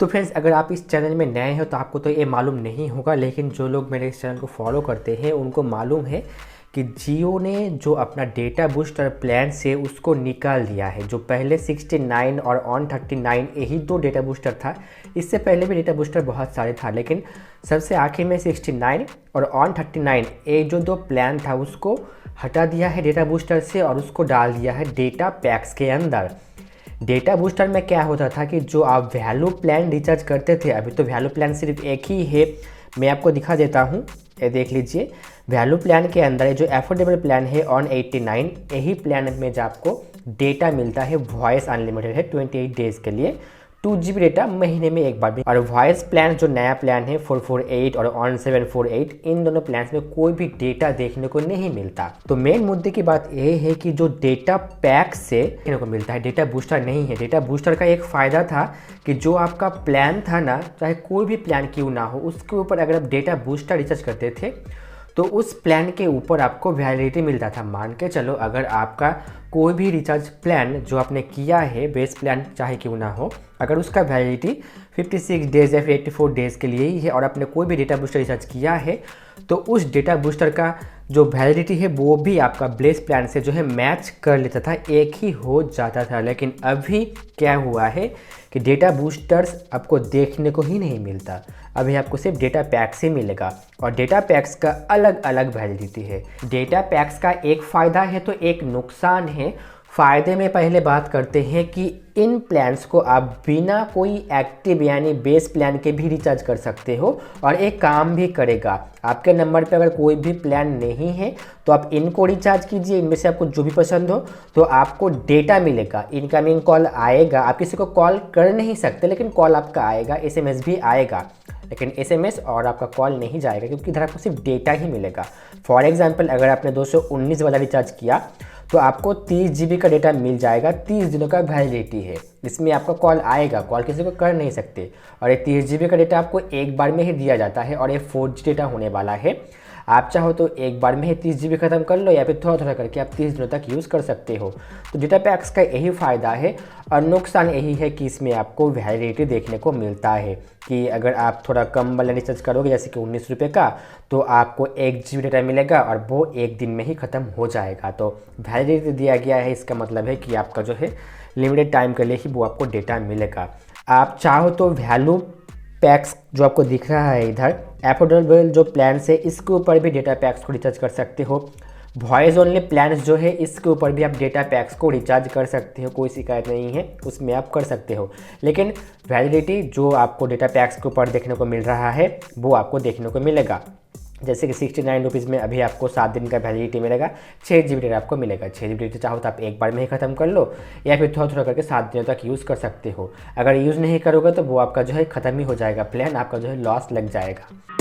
तो फ्रेंड्स, अगर आप इस चैनल में नए हो तो आपको तो ये मालूम नहीं होगा, लेकिन जो लोग मेरे इस चैनल को फॉलो करते हैं उनको मालूम है कि जियो ने जो अपना डेटा बूस्टर प्लान से उसको निकाल दिया है। जो पहले 69 और ऑन 39 यही दो डेटा बूस्टर था। इससे पहले भी डेटा बूस्टर बहुत सारे था, लेकिन सबसे आखिर में 69 और ऑन 39 ये जो दो प्लान था उसको हटा दिया है डेटा बूस्टर से और उसको डाल दिया है डेटा पैक्स के अंदर। डेटा बूस्टर में क्या होता था कि जो आप वैल्यू प्लान रिचार्ज करते थे, अभी तो वैल्यू प्लान सिर्फ एक ही है, मैं आपको दिखा देता हूँ, ये देख लीजिए। वैल्यू प्लान के अंदर जो एफोर्डेबल प्लान है ऑन 89, यही प्लान में जो आपको डेटा मिलता है वॉइस अनलिमिटेड है 28 डेज़ के लिए, 2 GB डेटा महीने में एक बार भी। और वॉइस प्लान जो नया प्लान है 448 और ऑन 748, इन दोनों प्लान में कोई भी डेटा देखने को नहीं मिलता। तो मेन मुद्दे की बात यह है कि जो डेटा पैक से देखने को मिलता है, डेटा बूस्टर नहीं है। डेटा बूस्टर का एक फ़ायदा था कि जो आपका प्लान था ना, चाहे कोई भी प्लान क्यों ना हो, उसके ऊपर अगर आप डेटा बूस्टर रिचार्ज करते थे तो उस प्लान के ऊपर आपको वैलिडिटी मिलता था। मान के चलो, अगर आपका कोई भी रिचार्ज प्लान जो आपने किया है, बेस प्लान चाहे क्यों ना हो, अगर उसका वैलिडिटी 56 डेज़ या फिर 84 डेज़ के लिए ही है और आपने कोई भी डेटा बूस्टर रिचार्ज किया है, तो उस डेटा बूस्टर का जो वैलिडिटी है वो भी आपका बेस प्लान से जो है मैच कर लेता था, एक ही हो जाता था। लेकिन अभी क्या हुआ है कि डेटा बूस्टर्स आपको देखने को ही नहीं मिलता, अभी आपको सिर्फ डेटा पैक्स ही मिलेगा और डेटा पैक्स का अलग अलग वैलिडिटी है। डेटा पैक्स का एक फ़ायदा है तो एक नुकसान है। फ़ायदे में पहले बात करते हैं कि इन प्लान्स को आप बिना कोई एक्टिव यानी बेस प्लान के भी रिचार्ज कर सकते हो और एक काम भी करेगा। आपके नंबर पे अगर कोई भी प्लान नहीं है तो आप इनको रिचार्ज कीजिए, इनमें से आपको जो भी पसंद हो, तो आपको डेटा मिलेगा, इनकमिंग कॉल आएगा। आप किसी को कॉल कर नहीं सकते, लेकिन कॉल आपका आएगा, SMS भी आएगा, लेकिन SMS और आपका कॉल नहीं जाएगा क्योंकि इधर आपको सिर्फ डेटा ही मिलेगा। फॉर एग्जांपल, अगर आपने 219 वाला रिचार्ज किया तो आपको 30 GB का डेटा मिल जाएगा, 30 दिनों का वैलिडिटी है। इसमें आपका कॉल आएगा, कॉल किसी को कर नहीं सकते, और ये 30 GB का डेटा आपको एक बार में ही दिया जाता है और ये 4G डेटा होने वाला है। आप चाहो तो एक बार में ही 30 GB खत्म कर लो या फिर थोड़ा थोड़ा करके आप 30 दिनों तक यूज़ कर सकते हो। तो डेटा पैक्स का यही फ़ायदा है और नुकसान यही है कि इसमें आपको वैलिडिटी देखने को मिलता है कि अगर आप थोड़ा कम वाला रिचार्ज करोगे, जैसे कि 19 रुपये का, तो आपको 1 GB डेटा मिलेगा और वो एक दिन में ही ख़त्म हो जाएगा। तो वैलिडिटी दिया गया है, इसका मतलब है कि आपका जो है लिमिटेड टाइम के लिए ही वो आपको डेटा मिलेगा। आप चाहो तो वैल्यू पैक्स जो आपको दिख रहा है इधर, एफोर्डेबल जो प्लान है, इसके ऊपर भी डेटा पैक्स को रिचार्ज कर सकते हो। वॉइस ओनली प्लान्स जो है, इसके ऊपर भी आप डेटा पैक्स को रिचार्ज कर सकते हो, कोई शिकायत नहीं है, उसमें आप कर सकते हो। लेकिन वैलिडिटी जो आपको डेटा पैक्स के ऊपर देखने को मिल रहा है वो आपको देखने को मिलेगा। जैसे कि 69 रुपीज़ में अभी आपको 7 दिन का वैलिडिटी मिलेगा, 6 GB डेटा आपको मिलेगा। 6 GB डेटा चाहो तो आप एक बार में ही ख़त्म कर लो या फिर थोड़ा थोड़ा करके 7 दिनों तक यूज़ कर सकते हो। अगर यूज़ नहीं करोगे तो वो आपका जो है ख़त्म ही हो जाएगा प्लान, आपका जो है लॉस लग जाएगा।